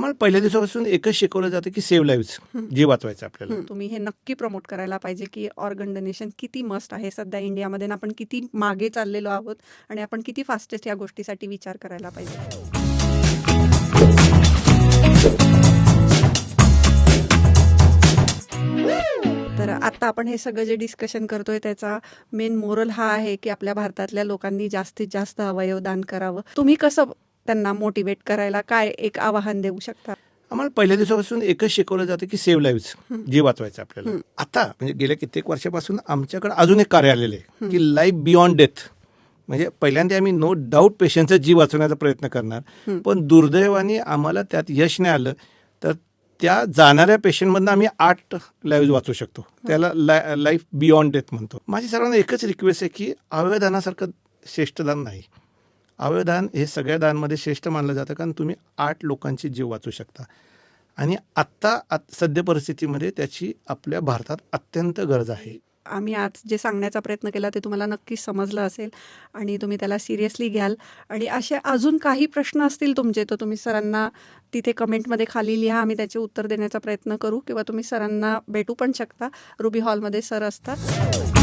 आम्हाला पहिल्या दिवसापासून एकच शिकवलं जातं की सेव्ह लाईव्स, जीव वाचवायचा आपल्याला. तुम्ही हे नक्की प्रमोट करायला पाहिजे की ऑर्गन डोनेशन किती मस्ट आहे सध्या इंडियामध्ये आणि आपण किती मागे चाललेलो आहोत आणि आपण किती फास्टेस्ट या गोष्टीसाठी विचार करायला पाहिजे. तर आता आपण हे सगळं जे डिस्कशन करतोय त्याचा मेन मोरल हा आहे की आपल्या भारतातल्या लोकांनी जास्तीत जास्त अवयव दान करावं. तुम्ही कसं त्यांना मोटिवेट करायला काय एक आवाहन देऊ शकता? आम्हाला पहिल्या दिवसापासून एकच शिकवलं जातं की सेव्ह लाईव्स, जीव वाचवायचा आपल्याला. आता म्हणजे गेल्या कित्येक वर्षापासून आमच्याकडे अजून एक कार्य आलेलं आहे की लाईफ बियॉन्ड डेथ. म्हणजे पहिल्यांदा आम्ही नो डाऊट पेशंटचा जीव वाचवण्याचा प्रयत्न करणार, पण दुर्दैवाने आम्हाला त्यात यश नाही आलं तर त्या जाणाऱ्या पेशंटमधनं आम्ही 8 लाईव्ह वाचवू शकतो. त्याला लाईफ बियॉन्ड डेथ म्हणतो. माझी सर्वांना एकच रिक्वेस्ट आहे की अवयवदानासारखं श्रेष्ठदान नाही. अवयवदान हे सगळ्या दानमध्ये श्रेष्ठ मानलं जातं कारण तुम्ही 8 लोकांची जीव वाचवू शकता आणि आत्ता सद्य परिस्थितीमध्ये त्याची आपल्या भारतात अत्यंत गरज आहे. आम्ही आज जे सांगण्याचा प्रयत्न केला ते तुम्हाला नक्कीच समजलं असेल आणि तुम्ही त्याला सिरियसली घ्याल. आणि असे अजून काही प्रश्न असतील तुमचे तर तुम्ही सरांना तिथे कमेंटमध्ये खाली लिहा, आम्ही त्याचे उत्तर देण्याचा प्रयत्न करू किंवा तुम्ही सरांना भेटू पण शकता. रुबी हॉलमध्ये सर असतात.